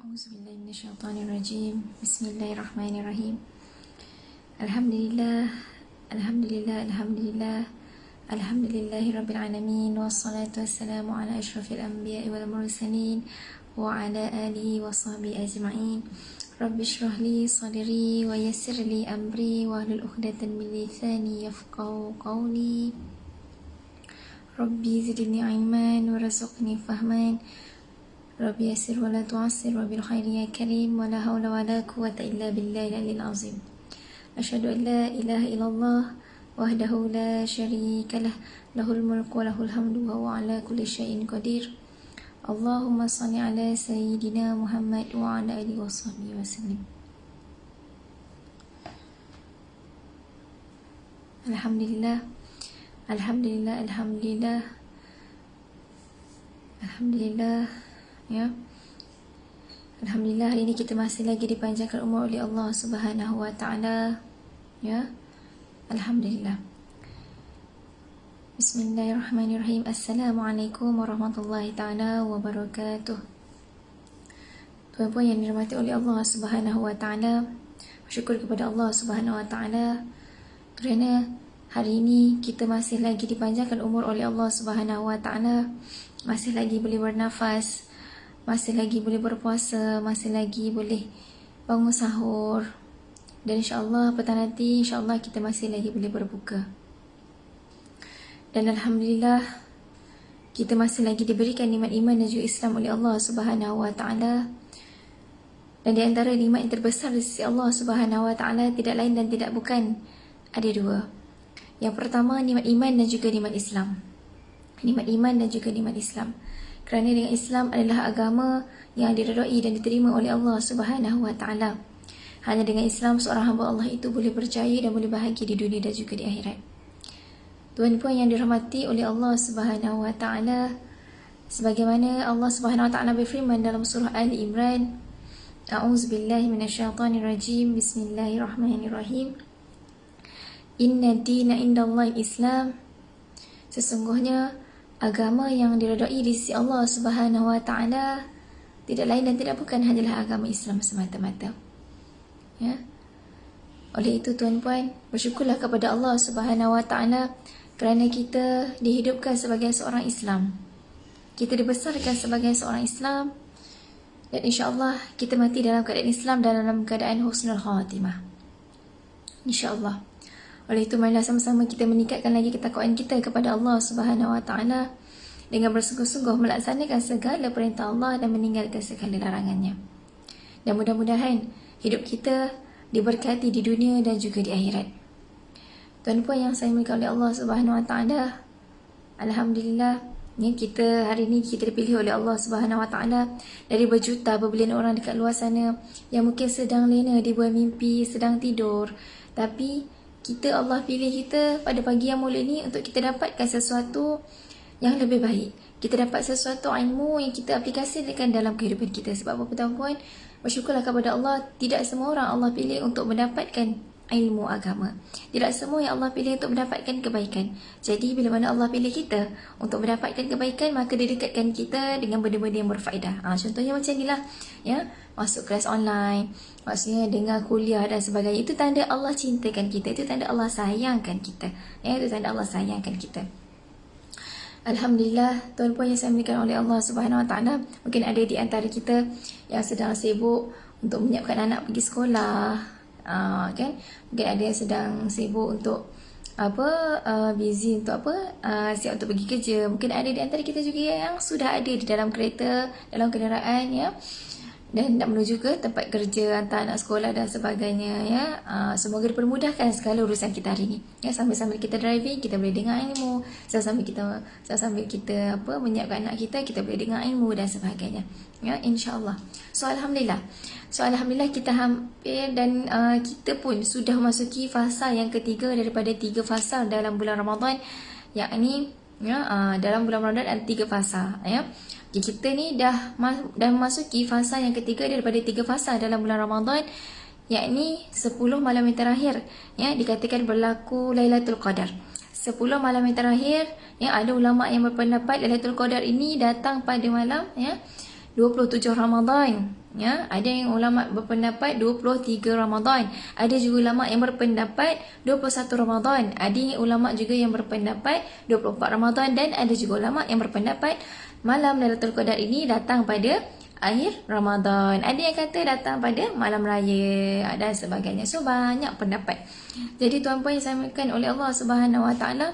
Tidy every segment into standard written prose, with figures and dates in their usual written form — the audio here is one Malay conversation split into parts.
A'udzubillahi minasyaitonirrajim. Bismillahirrahmanirrahim. Alhamdulillah, alhamdulillah, alhamdulillah. Alhamdulillahirabbil alamin wassalatu wassalamu ala asyrafil anbiya'i wal mursalin wa ala alihi wa sahbihi ajma'in. Rabbi shrah li sadri wa yassir li amri wa hlul 'uqdatam min lisani yafqahu qawli. Rabbi zidni ilman warzuqni fahman. Rabbi yassir wa la tu'assir wa bil khairi ya karim wa la hawla wa la quwwata illa billahi al-'aliyyil 'azim. Asyhadu an la ilaha illallah wahdahu la syarika lah, lahul mulku wa lahul hamdu wa huwa ala kulli syai'in qadir. Allahumma shalli ala sayyidina Muhammad wa ala alihi wa sahbihi wasallam. Alhamdulillah, alhamdulillah, alhamdulillah, alhamdulillah. Ya, alhamdulillah hari ini kita masih lagi dipanjangkan umur oleh Allah Subhanahu wa taala. Ya, alhamdulillah. Bismillahirrahmanirrahim. Assalamualaikum warahmatullahi taala wabarakatuh. Tuan-puan yang dirahmati oleh Allah Subhanahu wa taala, bersyukur kepada Allah Subhanahu wa taala kerana hari ini kita masih lagi dipanjangkan umur oleh Allah Subhanahu wa taala, masih lagi boleh bernafas, masih lagi boleh berpuasa, masih lagi boleh bangun sahur, dan insyaAllah petang nanti insyaAllah kita masih lagi boleh berbuka. Dan alhamdulillah kita masih lagi diberikan nikmat iman dan juga Islam oleh Allah Subhanahu wa taala. Dan di antara nikmat yang terbesar di sisi Allah Subhanahu wa taala tidak lain dan tidak bukan, ada dua. Yang pertama nikmat iman dan juga nikmat Islam. Nikmat iman dan juga nikmat Islam. Kerana dengan Islam adalah agama yang diredai dan diterima oleh Allah Subhanahu wa taala. Hanya dengan Islam seorang hamba Allah itu boleh berjaya dan boleh bahagia di dunia dan juga di akhirat. Tuan-puan yang dirahmati oleh Allah Subhanahu wa taala, sebagaimana Allah Subhanahu wa taala berfirman dalam surah Ali Imran, A'udzubillahi minasyaitonirrajim. Bismillahirrahmanirrahim. Inna dina indallahi Islam. Sesungguhnya agama yang diredai di sisi Allah Subhanahu wa taala tidak lain dan tidak bukan hanyalah agama Islam semata-mata. Ya. Oleh itu tuan-puan, bersyukurlah kepada Allah Subhanahu wa taala kerana kita dihidupkan sebagai seorang Islam. Kita dibesarkan sebagai seorang Islam, dan insya-Allah kita mati dalam keadaan Islam dan dalam keadaan husnul khatimah. Insya-Allah. Oleh itu marilah sama-sama kita meningkatkan lagi ketakwaan kita kepada Allah Subhanahu wa taala dengan bersungguh-sungguh melaksanakan segala perintah Allah dan meninggalkan segala larangannya. Dan mudah-mudahan hidup kita diberkati di dunia dan juga di akhirat. Tuan-puan yang saya muliakan oleh Allah Subhanahu wa taala, alhamdulillah, kita hari ini kita dipilih oleh Allah Subhanahu wa taala dari berjuta berbilion orang dekat luar sana yang mungkin sedang lena di buah mimpi, sedang tidur, tapi Allah pilih kita pada pagi yang mulia ini untuk kita dapatkan sesuatu yang lebih baik. Kita dapat sesuatu ilmu yang kita aplikasikan dalam kehidupan kita. Sebab apa tuan-puan? Bersyukurlah kepada Allah, tidak semua orang Allah pilih untuk mendapatkan ilmu agama. Tidak semua yang Allah pilih untuk mendapatkan kebaikan. Jadi bila mana Allah pilih kita untuk mendapatkan kebaikan, maka dia dekatkan kita dengan benda-benda yang berfaedah. Contohnya macam inilah, ya, masuk kelas online, maksudnya dengar kuliah dan sebagainya. Itu tanda Allah cintakan kita, itu tanda Allah sayangkan kita. Ya, itu tanda Allah sayangkan kita. Alhamdulillah, tuan-puan yang saya muliakan oleh Allah Subhanahu wa taala, mungkin ada di antara kita yang sedang sibuk untuk menyiapkan anak pergi sekolah, kan? Mungkin ada yang sedang sibuk untuk busy untuk siap untuk pergi kerja. Mungkin ada di antara kita juga yang sudah ada di dalam kereta, dalam kenderaan, ya, dan nak menuju ke tempat kerja, hantar anak sekolah dan sebagainya, ya. Semoga dipermudahkan segala urusan kita hari ini, ya. Sambil-sambil kita driving, kita boleh dengar ilmu. Sambil kita menyiapkan anak kita boleh dengar ilmu dan sebagainya, ya, insya-Allah. So alhamdulillah kita hampir dan kita pun sudah masuki fasa yang ketiga daripada 3 fasa dalam bulan Ramadan, yakni, ya, dalam bulan Ramadan ada 3 fasa, ya. Kita ni dah memasuki fasa yang ketiga daripada 3 fasa dalam bulan Ramadan, yakni 10 malam yang terakhir, ya, dikatakan berlaku Lailatul Qadar. 10 malam yang terakhir, ya, ada ulama yang berpendapat Lailatul Qadar ini datang pada malam, ya, 27 Ramadan. Ya, ada yang ulama berpendapat 23 Ramadan. Ada juga ulama yang berpendapat 21 Ramadan. Ada yang ulama juga yang berpendapat 24 Ramadan, dan ada juga ulama yang berpendapat malam Lailatul Qadar ini datang pada akhir Ramadan. Ada yang kata datang pada malam raya dan sebagainya. So banyak pendapat. Jadi tuan-puan yang disampaikan oleh Allah Subhanahu Wa Taala,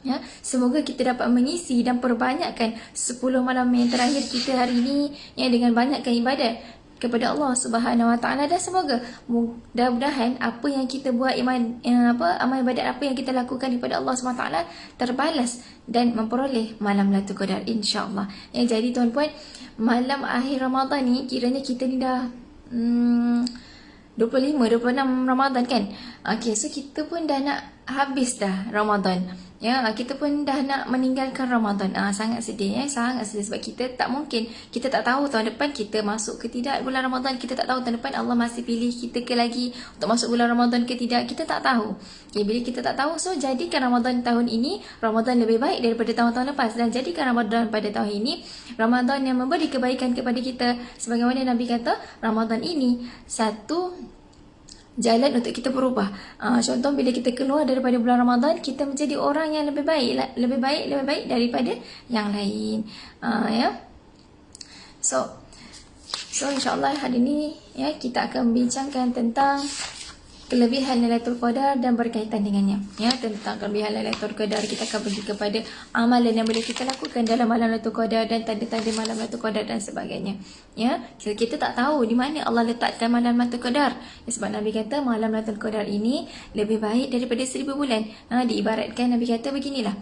ya, semoga kita dapat mengisi dan perbanyakkan 10 malam yang terakhir kita hari ini, ya, dengan banyakkan ibadat kepada Allah Subhanahu Wa Taala, dan semoga mudah-mudahan apa yang kita buat, amal ibadat apa yang kita lakukan kepada Allah Subhanahu Wa Taala terbalas dan memperoleh malam Lailatul Qadar, insya-Allah. Ya, jadi tuan-puan, malam akhir Ramadan ni kiranya kita ni dah 25, 26 Ramadan kan. Okay, so kita pun dah nak habis dah Ramadan. Ya, kita pun dah nak meninggalkan Ramadan. Sangat sedih, sangat sedih, sebab kita tak mungkin, kita tak tahu tahun depan kita masuk ke tidak bulan Ramadan. Kita tak tahu tahun depan Allah masih pilih kita ke lagi untuk masuk bulan Ramadan ke tidak. Kita tak tahu. Okay, bila kita tak tahu, so jadikan Ramadan tahun ini Ramadan lebih baik daripada tahun-tahun lepas, dan jadikan Ramadan pada tahun ini Ramadan yang memberi kebaikan kepada kita. Sebagaimana Nabi kata, Ramadan ini satu jalan untuk kita berubah. Contoh, bila kita keluar daripada bulan Ramadan, kita menjadi orang yang lebih baik daripada yang lain. Ya. So insya-Allah hari ini, ya, kita akan membincangkan tentang kelebihan Lailatul Qadar dan berkaitan dengannya. Ya, tentang kelebihan Lailatul Qadar, kita akan pergi kepada amalan yang boleh kita lakukan dalam malam Lailatul Qadar dan tanda-tanda malam Lailatul Qadar dan sebagainya. Ya, kita tak tahu di mana Allah letakkan malam Lailatul Qadar. Sebab Nabi kata malam Lailatul Qadar ini lebih baik daripada 1000 bulan. Diibaratkan Nabi kata beginilah.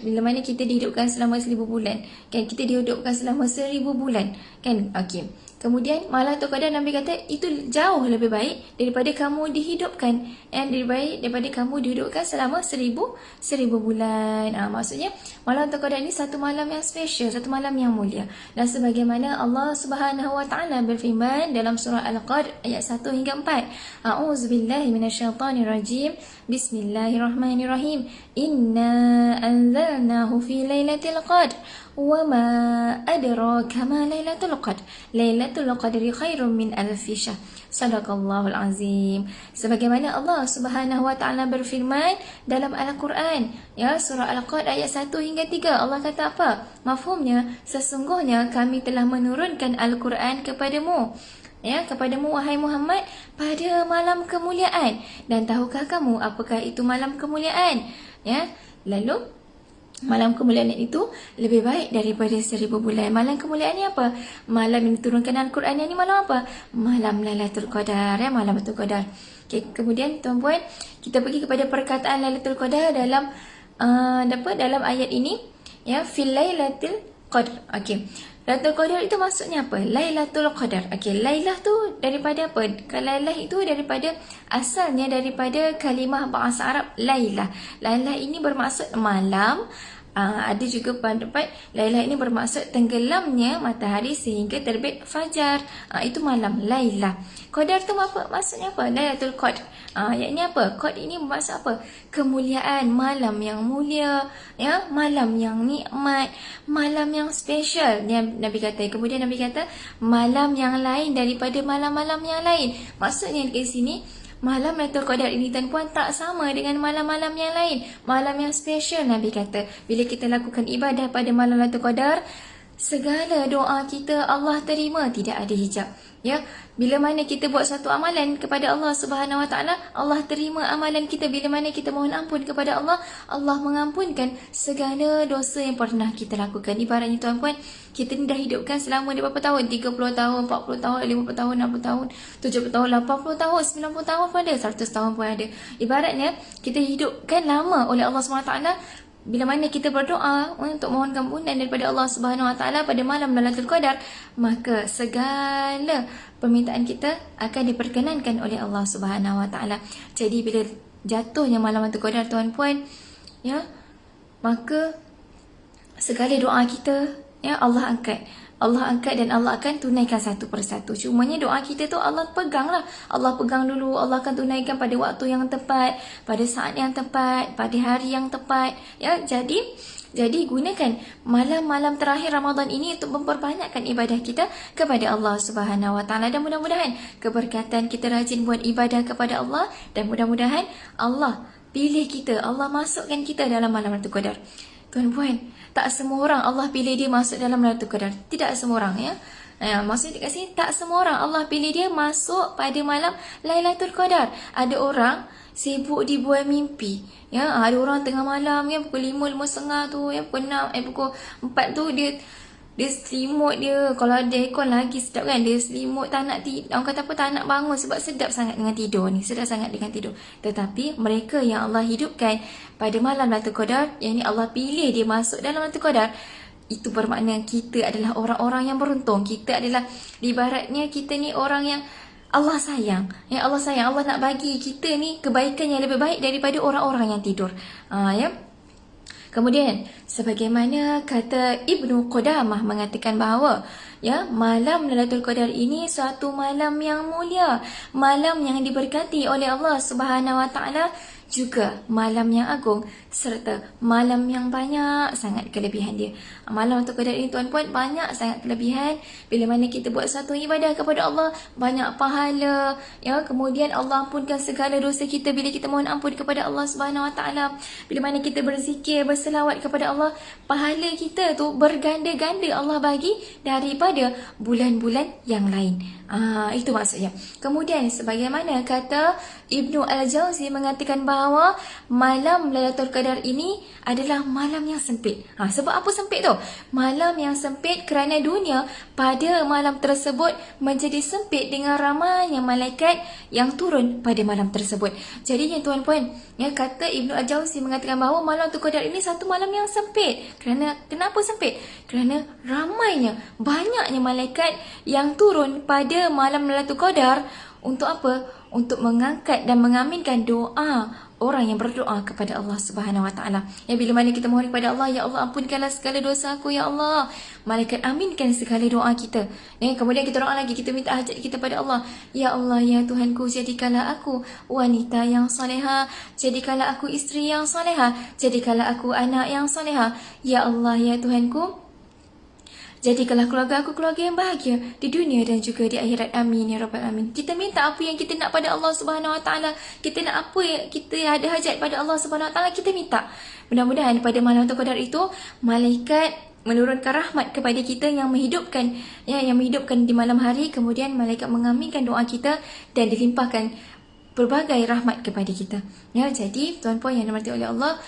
Bila mana kita dihidupkan selama 1000 bulan, kan, kita dihidupkan selama 1000 bulan, kan? Okey. Kemudian malam Lailatul Qadar, Nabi kata itu jauh lebih baik daripada kamu dihidupkan, lebih baik daripada kamu dihidupkan selama 1000 bulan. Maksudnya malam Lailatul Qadar ini satu malam yang special, satu malam yang mulia. Dan sebagaimana Allah Subhanahu Wa Taala berfirman dalam surah Al-Qadr ayat 1 hingga 4. A'udzubillahi minasyaitonirrajim. Bismillahirrahmanirrahim. Inna anzalnahu fi lailatul qadr. وَمَا أَدْرَاكَ مَا لَيْلَةُ الْقَدْرِ لَيْلَةُ الْقَدْرِ خَيْرٌ مِنْ أَلْفِ شَهْرٍ Sadaqallahul Azim. Sebagaimana Allah Subhanahu Wa Taala berfirman dalam Al-Quran, ya, surah Al-Qadr ayat 1 hingga 3. Allah kata apa? Mafhumnya, sesungguhnya kami telah menurunkan Al-Quran kepadamu, ya, kepadamu wahai Muhammad, pada malam kemuliaan. Dan tahukah kamu apakah itu malam kemuliaan? Ya, lalu malam kemuliaan itu lebih baik daripada 1000 bulan. Malam kemuliaan ni apa? Malam yang diturunkan Al-Quran ni malam apa? Malam Lailatul Qadar, ya, malam Lailatul Qadar. Okay, kemudian tuan-puan, kita pergi kepada perkataan Lailatul Qadar dalam dalam ayat ini, ya, fil lailatul qadr. Okey. Lailatul Qadar itu maksudnya apa? Lailatul Qadar. Okey, lailah tu daripada apa? Lailah itu daripada, asalnya daripada kalimah bahasa Arab lailah. Lailah ini bermaksud malam. Ada juga pendapat lailah ini bermaksud tenggelamnya matahari sehingga terbit fajar. Itu malam lailah. Qadar tu apa? Maksudnya apa? Lailatul Qadr. Ayatnya apa? Qadr ini bermaksud apa? Kemuliaan, malam yang mulia, ya, malam yang nikmat, malam yang special. Nabi kata. Kemudian Nabi kata malam yang lain daripada malam-malam yang lain. Maksudnya di sini, malam Lailatul Qadar ini, tuan-puan, tak sama dengan malam-malam yang lain. Malam yang special, Nabi kata. Bila kita lakukan ibadah pada malam Lailatul Qadar, segala doa kita Allah terima, tidak ada hijab. Ya, bila mana kita buat satu amalan kepada Allah Subhanahu Wa Taala, Allah terima amalan kita. Bila mana kita mohon ampun kepada Allah, Allah mengampunkan segala dosa yang pernah kita lakukan. Ibaratnya tuan-puan, kita ni dah hidupkan selama berapa tahun? 30 tahun, 40 tahun, 50 tahun, 60 tahun, 70 tahun, 80 tahun, 90 tahun pun ada, 100 tahun pun ada. Ibaratnya kita hidupkan lama oleh Allah Subhanahu Wa Taala. Bila mana kita berdoa untuk mohon ampunan daripada Allah Subhanahu Wa Taala pada malam Lailatul Qadar, maka segala permintaan kita akan diperkenankan oleh Allah Subhanahu Wa Taala. Jadi bila jatuhnya malam Lailatul Qadar, tuan-puan, ya, maka segala doa kita, ya, Allah angkat. Allah angkat dan Allah akan tunaikan satu persatu. Cumanya doa kita tu Allah peganglah. Allah pegang dulu, Allah akan tunaikan pada waktu yang tepat, pada saat yang tepat, pada hari yang tepat. Ya, jadi gunakan malam-malam terakhir Ramadan ini untuk memperbanyakkan ibadah kita kepada Allah Subhanahu Wa Taala, dan mudah-mudahan keberkatan kita rajin buat ibadah kepada Allah, dan mudah-mudahan Allah pilih kita, Allah masukkan kita dalam malam Lailatul Qadar. Tuan-puan, tak semua orang Allah pilih dia masuk dalam Lailatul Qadar. Tidak semua orang, ya. Maksudnya kat sini tak semua orang Allah pilih dia masuk pada malam Lailatul Qadar. Ada orang sibuk dibuai mimpi. Ya, ada orang tengah malam, ya, pukul 5, 5.30 tu, ya, pukul 6, pukul 4 tu dia selimut dia. Kalau ada aircon lagi sedap kan. Dia selimut, tak nak tidur. Orang kata apa, tak nak bangun sebab sedap sangat dengan tidur ni. Sedap sangat dengan tidur. Tetapi mereka yang Allah hidupkan pada malam Lailatul Qadar, yang ni Allah pilih dia masuk dalam Lailatul Qadar, itu bermakna kita adalah orang-orang yang beruntung. Kita adalah, ibaratnya kita ni orang yang Allah sayang. Ya, Allah sayang. Allah nak bagi kita ni kebaikan yang lebih baik daripada orang-orang yang tidur. Ya. Kemudian, sebagaimana kata Ibnu Qudamah mengatakan bahawa, ya, malam Lailatul Qadar ini suatu malam yang mulia, malam yang diberkati oleh Allah Subhanahu Wa Taala, juga malam yang agung, serta malam yang banyak sangat kelebihan dia. Malam Lailatul Qadar ini, tuan-puan, banyak sangat kelebihan. Bila mana kita buat satu ibadah kepada Allah, banyak pahala, ya. Kemudian Allah ampunkan segala dosa kita bila kita mohon ampun kepada Allah Subhanahu Wa Taala. Bila mana kita berzikir, berselawat kepada Allah, pahala kita tu berganda-ganda Allah bagi daripada bulan-bulan yang lain. Itu maksudnya. Kemudian, sebagaimana kata Ibnu Al-Jauzi mengatakan bahawa malam Lailatul Qadar ini adalah malam yang sempit. Sebab apa sempit tu? Malam yang sempit kerana dunia pada malam tersebut menjadi sempit dengan ramainya malaikat yang turun pada malam tersebut. Jadinya, tuan-puan, ya, kata Ibnu Al-Jauzi mengatakan bahawa malam Lailatul Qadar ini satu malam yang sempit. Kenapa sempit? Kerana ramainya, banyaknya malaikat yang turun pada malam Lailatul Qadar. Untuk apa? Untuk mengangkat dan mengaminkan doa orang yang berdoa kepada Allah Subhanahu Wa Taala. Ya, bila mana kita mohon kepada Allah, ya Allah, ampunkanlah segala dosa aku, ya Allah. Malaikat aminkan segala doa kita. Kemudian kita doa lagi, kita minta hajat kita pada Allah. Ya Allah, ya Tuhanku, jadikanlah aku wanita yang soleha, jadikanlah aku isteri yang soleha, jadikanlah aku anak yang soleha. Ya Allah, ya Tuhanku, jadikanlah keluarga aku keluarga yang bahagia di dunia dan juga di akhirat. Amin ya rabbal alamin. Kita minta apa yang kita nak pada Allah Subhanahu Wa Taala. Kita nak apa yang kita ada hajat pada Allah Subhanahu Wa Taala, kita minta. Mudah-mudahan pada malam Lailatul Qadar itu malaikat menurunkan rahmat kepada kita yang menghidupkan, ya, yang menghidupkan di malam hari. Kemudian malaikat mengaminkan doa kita dan dilimpahkan berbagai rahmat kepada kita. Ya, jadi tuan-puan yang dirahmati oleh Allah,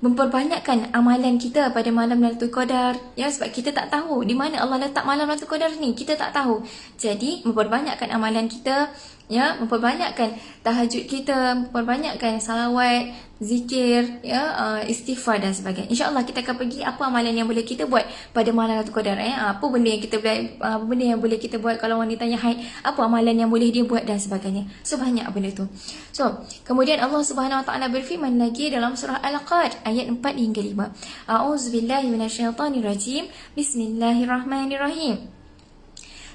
memperbanyakkan amalan kita pada malam Lailatul Qadar, ya, sebab kita tak tahu di mana Allah letak malam Lailatul Qadar ni, kita tak tahu. Jadi memperbanyakkan amalan kita, ya, memperbanyakkan tahajud kita, memperbanyakkan salawat, zikir, ya, istighfar dan sebagainya. InsyaAllah kita akan pergi apa amalan yang boleh kita buat pada malam Lailatul Qadar. Apa benda yang kita apa benda yang boleh kita buat kalau wanita yang haid, apa amalan yang boleh dia buat dan sebagainya. So, banyak benda tu. So, kemudian Allah Subhanahu Wa Taala berfirman lagi dalam surah Al-Qad ayat 4 hingga 5. A'udzubillahi minasyaitanirrajim. Bismillahirrahmanirrahim.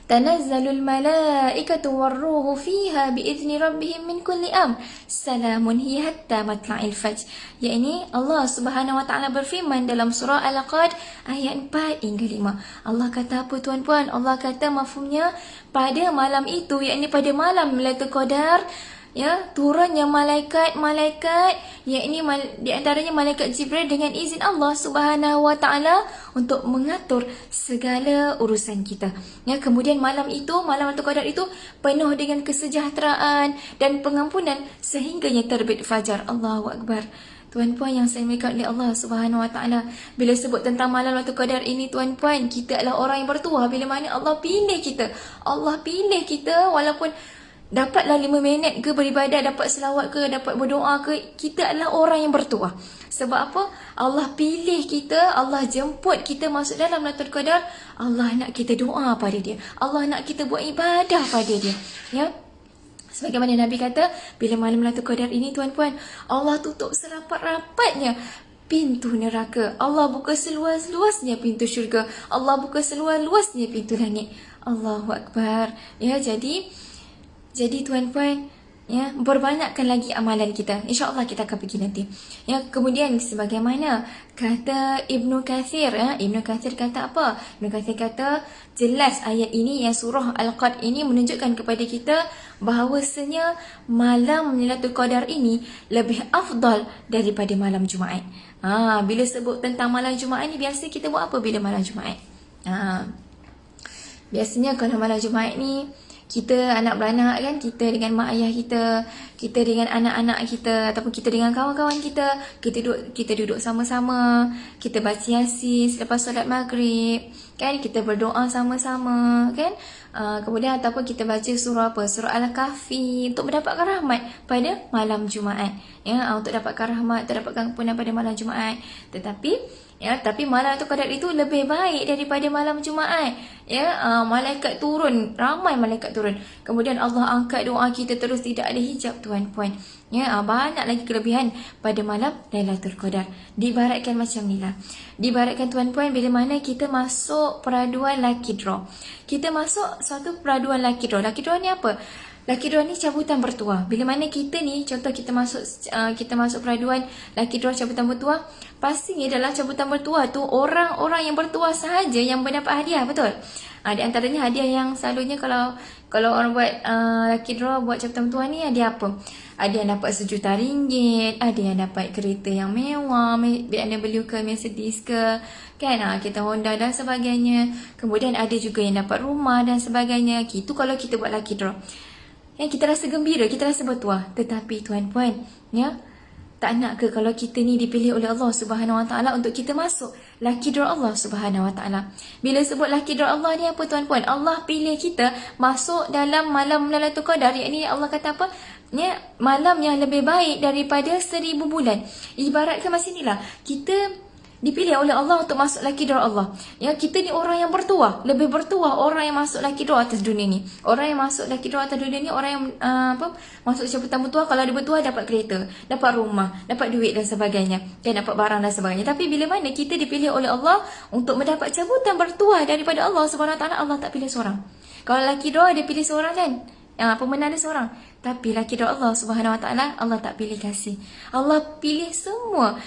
Tanazzalul malaikatu warruhu fiha biizni rabbihim min kulli amr. Salamun hiya hatta matla'il fajr. Yakni Allah Subhanahu Wa Taala berfirman dalam surah Al-Qad ayat 4 hingga 5. Allah kata apa, tuan-puan? Allah kata mafhumnya pada malam itu, yakni pada malam Lailatul Qadar, ya, turunnya malaikat-malaikat, yakni di antaranya malaikat Jibril dengan izin Allah Subhanahu Wa Taala untuk mengatur segala urusan kita. Ya, kemudian malam itu, malam Lailatul Qadar itu penuh dengan kesejahteraan dan pengampunan sehingganya terbit fajar. Allahu Akbar. Tuan-puan yang saya muliakan oleh Allah Subhanahu Wa Taala, bila sebut tentang malam Lailatul Qadar ini, tuan-puan, kita adalah orang yang bertuah bila mana Allah pilih kita. Allah pilih kita, walaupun dapatlah 5 minit ke beribadah, dapat selawat ke, dapat berdoa ke, kita adalah orang yang bertuah. Sebab apa? Allah pilih kita, Allah jemput kita masuk dalam Lailatul Qadar. Allah nak kita doa pada dia, Allah nak kita buat ibadah pada dia. Ya, sebagaimana Nabi kata, bila malam Lailatul Qadar ini, tuan-puan, Allah tutup serapat-rapatnya pintu neraka. Allah buka seluas-luasnya pintu syurga. Allah buka seluas-luasnya pintu langit. Allahu Akbar. Ya, jadi tuan-puan, ya, berbanyakkan lagi amalan kita. InsyaAllah kita akan pergi nanti. Ya, kemudian sebagaimana kata Ibnu Kathir, Ibnu Kathir kata apa? Ibnu Kathir kata jelas ayat ini yang surah Al-Qad ini menunjukkan kepada kita bahawasanya malam Lailatul Qadar ini lebih afdal daripada malam Jumaat. Bila sebut tentang malam Jumaat ni, biasa kita buat apa bila malam Jumaat? Biasanya kalau malam Jumaat ni, kita anak beranak kan, kita dengan mak ayah kita dengan anak-anak kita, ataupun kita dengan kawan-kawan kita duduk sama-sama, kita baca Yasin selepas solat maghrib kan, kita berdoa sama-sama kan. Kemudian ataupun kita baca surah Al-Kahfi untuk mendapatkan rahmat pada malam Jumaat, ya, untuk dapatkan rahmat, dapatkan ampunan pada malam Jumaat. Tapi malam Qadar itu lebih baik daripada malam Jumaat. Ya, malaikat turun, ramai malaikat turun. Kemudian Allah angkat doa kita terus, tidak ada hijab, tuan-puan. Ya, banyak lagi kelebihan pada malam Lailatul Qadar. Diibaratkan macam ni lah. Diibaratkan, tuan-puan, bila mana kita masuk peraduan lucky draw. Kita masuk satu peraduan lucky draw. Lucky draw ni apa? Lucky draw ni cabutan bertuah. Bila mana kita ni, contoh kita masuk peraduan lucky draw cabutan bertuah, pastinya dalam cabutan bertuah tu orang-orang yang bertuah sahaja yang mendapat hadiah, betul? Di antaranya hadiah yang selalunya kalau orang buat lucky draw, buat cabutan bertuah ni, ada apa? Ada yang dapat RM1 juta, ada yang dapat kereta yang mewah, anda beli ke Mercedes ke, kan, kita Honda dan sebagainya. Kemudian ada juga yang dapat rumah dan sebagainya. Itu kalau kita buat lucky draw. Yang kita rasa gembira, kita rasa bertuah. Tetapi tuan-puan, ya, tak nak ke kalau kita ni dipilih oleh Allah Subhanahu Wa Taala untuk kita masuk lucky draw Allah Subhanahu Wa Taala. Bila sebut lucky draw Allah ni apa, tuan-puan? Allah pilih kita masuk dalam malam Lailatul Qadar. Yakni Allah kata apa? Ya, malam yang lebih baik daripada 1000 bulan. Ibaratkan macam inilah, kita dipilih oleh Allah untuk masuk lucky draw Allah. Ya, kita ni orang yang bertuah, lebih bertuah orang yang masuk lucky draw atas dunia ni. Orang yang masuk lucky draw atas dunia ni, orang yang masuk cabutan bertuah, kalau dia bertuah dapat kereta, dapat rumah, dapat duit dan sebagainya, dan dapat barang dan sebagainya. Tapi bila mana kita dipilih oleh Allah untuk mendapat cabutan bertuah daripada Allah Subhanahu Wa Taala, Allah tak pilih seorang. Kalau lucky draw dia pilih seorang kan, pemenang dia seorang. Tapi lucky draw Allah Subhanahu Wa Taala, Allah tak pilih kasih. Allah pilih semua.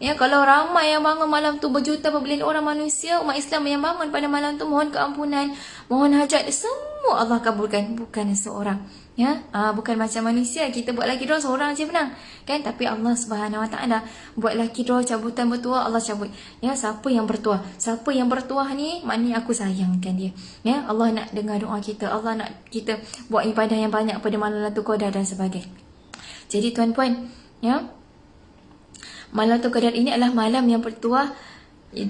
Ya, kalau ramai yang bangun malam tu, berjuta berbelian orang manusia, umat Islam yang bangun pada malam tu, mohon keampunan, mohon hajat, semua Allah kabulkan, bukan seorang. Ya, bukan macam manusia, kita buat lucky draw seorang je menang kan, tapi Allah Subhanahu Wa Taala buat lucky draw cabutan bertuah, Allah cabut. Ya, siapa yang bertuah? Siapa yang bertuah ni, maknanya aku sayangkan dia. Ya, Allah nak dengar doa kita, Allah nak kita buat ibadah yang banyak pada malam Lailatul Qadar dan sebagainya. Jadi tuan-puan, ya, malam Lailatul Qadar ini adalah malam yang bertuah,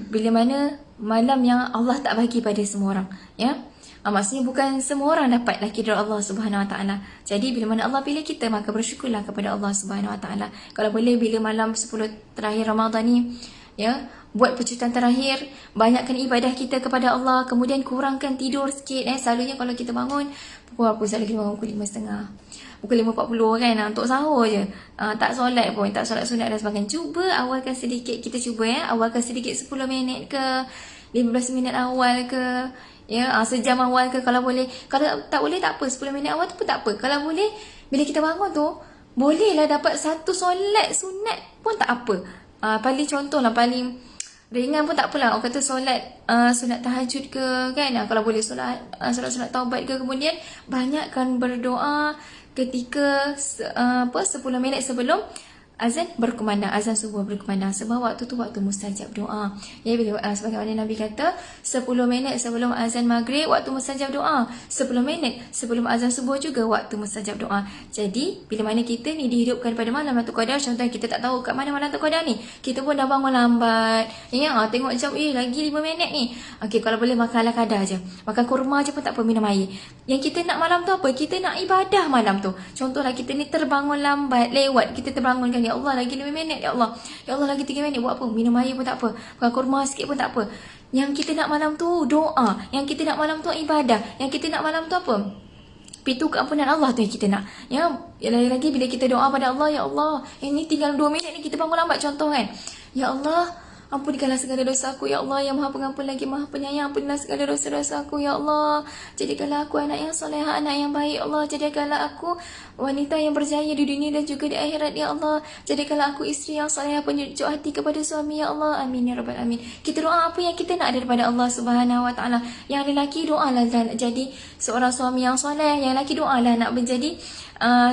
bila mana malam yang Allah tak bagi pada semua orang, ya. Maksudnya bukan semua orang dapat lucky draw Allah Subhanahu Wa Taala. Jadi bila mana Allah pilih kita, maka bersyukurlah kepada Allah Subhanahu Wa Taala. Kalau boleh, bila malam 10 terakhir Ramadan ni, ya, buat pecutan terakhir, banyakkan ibadah kita kepada Allah, kemudian kurangkan tidur sikit. Selalunya kalau kita bangun pukul apa, selalu kita bangun pukul 5.30, pukul 5.40 kan, untuk sahur je, tak solat pun, tak solat sunat dan sebagainya. Cuba awalkan sedikit, kita cuba, awalkan sedikit 10 minit ke 15 minit awal ke, ya, sejam awal ke, kalau boleh. Kalau tak boleh tak apa, 10 minit awal tu pun tak apa. Kalau boleh, bila kita bangun tu, bolehlah dapat satu solat sunat pun tak apa. Paling contoh lah, paling ringan pun tak apalah. Orang kata solat sunat tahajud ke, kan, kalau boleh solat sunat taubat ke. Kemudian banyakkan berdoa ketika 10 minit sebelum azan berkumandang, azan subuh berkumandang, sebab waktu tu waktu mustajab doa. Ya, bila sebagaimana Nabi kata, 10 minit sebelum azan maghrib waktu mustajab doa, 10 minit sebelum azan subuh juga waktu mustajab doa. Jadi bila mana kita ni dihidupkan pada malam Lailatul Qadar, contohnya kita tak tahu kat mana malam Lailatul Qadar ni, kita pun dah bangun lambat, ya, tengok jam, lagi 5 minit ni. Okey, kalau boleh makan ala kadar je, makan kurma je pun tak apa, minum air. Yang kita nak malam tu apa? Kita nak ibadah malam tu. Contohlah kita ni terbangun lambat, lewat, kita terbangunkan, ya Allah lagi 5 minit, ya Allah lagi 3 minit, buat apa? Minum air pun tak apa, makan kurma sikit pun tak apa. Yang kita nak malam tu doa, yang kita nak malam tu ibadah, yang kita nak malam tu apa? pintu keampunan Allah tu yang kita nak. Ya, lagi-lagi bila kita doa pada Allah, ya Allah, ini tinggal 2 minit ni kita bangun lambat contoh kan. Ya Allah, ampunikanlah segala dosa aku, ya Allah yang Maha Pengampun lagi Maha Penyayang. Ampunilah segala dosa-dosa aku, ya Allah. Jadikanlah aku anak yang solehah, anak yang baik, ya Allah. Jadikanlah aku wanita yang berjaya di dunia dan juga di akhirat, ya Allah. Jadikanlah aku isteri yang solehah, penyejuk hati kepada suami, ya Allah. Amin ya rabbal alamin. Kita doa apa yang kita nak daripada Allah Subhanahu wa taala. Yang lelaki doalah nak jadi seorang suami yang soleh, yang lelaki doalah nak menjadi